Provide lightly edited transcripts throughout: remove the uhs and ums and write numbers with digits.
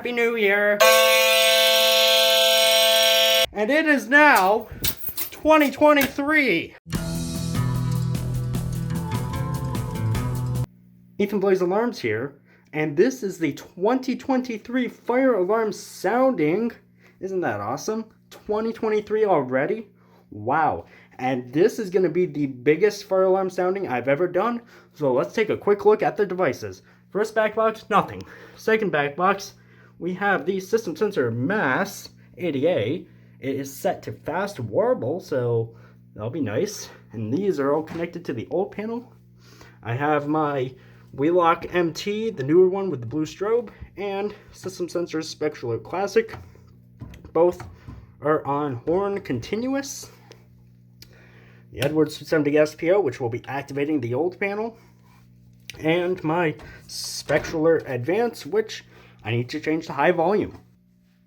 Happy New Year! And it is now 2023. Ethan Blaze Alarms here, and this is the 2023 fire alarm sounding. Isn't that awesome? 2023 already? Wow. And this is going to be the biggest fire alarm sounding I've ever done. So let's take a quick look at the devices. First back box, nothing. Second back box, we have the system sensor mass 80A. It is set to fast warble, so that'll be nice. And these are all connected to the old panel. I have my Wheelock MT, the newer one with the blue strobe, and System Sensor Spectral Alert Classic. Both are on horn continuous. The Edwards 70 SPO, which will be activating the old panel. And my Spectral Alert Advance, which I need to change to high volume.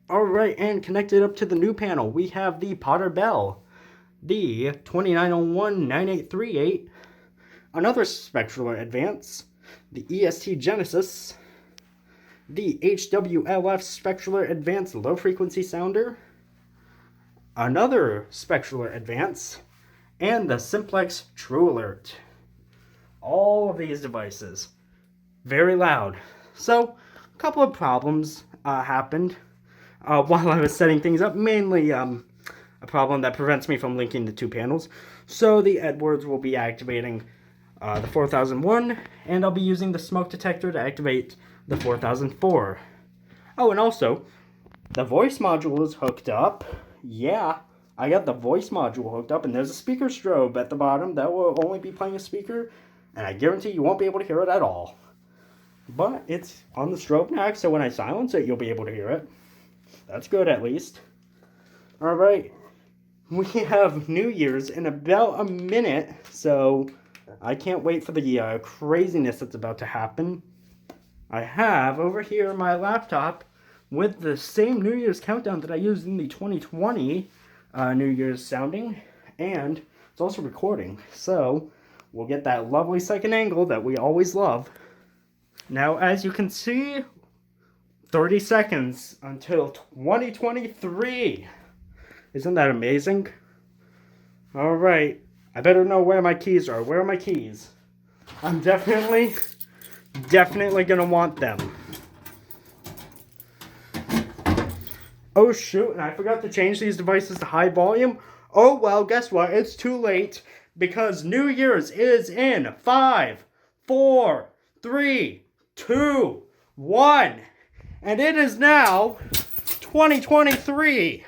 Alright, and connected up to the new panel, we have the Potter Bell, the 2901-9838, another Spectral Alert Advance, the EST Genesis, the HWLF Spectral Alert Advance Low Frequency Sounder, another Spectral Alert Advance, and the Simplex True Alert. All of these devices, very loud. So, a couple of problems happened while I was setting things up, mainly a problem that prevents me from linking the two panels. So the Edwards will be activating the 4001, and I'll be using the smoke detector to activate the 4004. Oh, and also, the voice module is hooked up. Yeah, I got the voice module hooked up, and there's a speaker strobe at the bottom that will only be playing a speaker, and I guarantee you won't be able to hear it at all. But it's on the strobe neck, so when I silence it, you'll be able to hear it. That's good, at least. Alright, we have New Year's in about a minute, so I can't wait for the craziness that's about to happen. I have over here my laptop with the same New Year's countdown that I used in the 2020 New Year's sounding, and it's also recording, so we'll get that lovely second angle that we always love. Now, as you can see, 30 seconds until 2023. Isn't that amazing? Alright, I better know where my keys are. Where are my keys? I'm definitely gonna want them. Oh shoot, and I forgot to change these devices to high volume. Oh well, guess what? It's too late, because New Year's is in 5, 4, 3, 2, 1. And it is now 2023.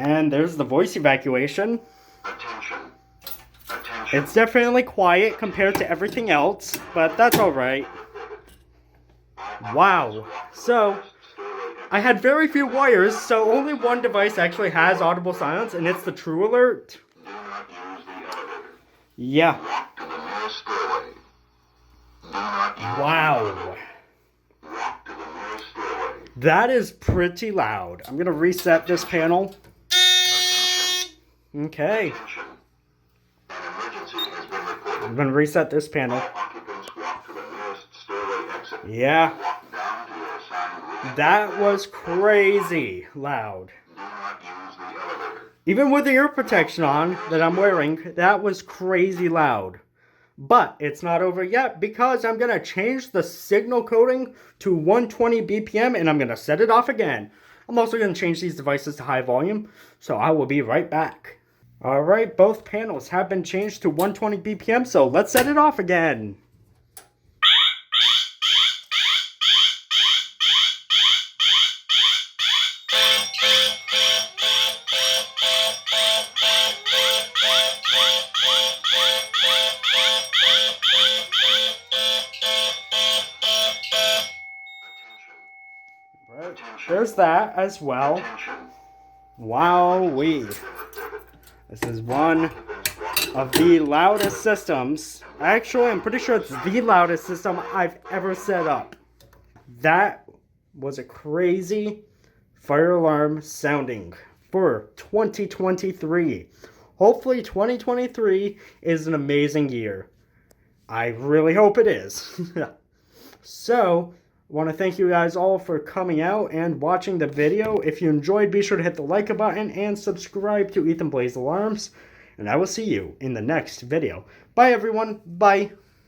And there's the voice evacuation. Attention. It's definitely quiet compared to everything else, but that's alright. Wow. So, I had very few wires, so only one device actually has audible silence, and it's the True Alert. Yeah. Wow. That is pretty loud. I'm going to reset this panel. Okay. I'm going to reset this panel. Yeah. That was crazy loud. Even with the ear protection on that I'm wearing, that was crazy loud. But it's not over yet, because I'm going to change the signal coding to 120 BPM, and I'm going to set it off again. I'm also going to change these devices to high volume, so I will be right back. Alright, both panels have been changed to 120 BPM, so let's set it off again. there's that as well. Wowee. This is one of the loudest systems. Actually, I'm pretty sure it's the loudest system I've ever set up. That was a crazy fire alarm sounding for 2023. Hopefully 2023 is an amazing year. I really hope it is. So, I want to thank you guys all for coming out and watching the video. If you enjoyed, be sure to hit the like button and subscribe to Ethan Blaze Alarms. And I will see you in the next video. Bye everyone. Bye.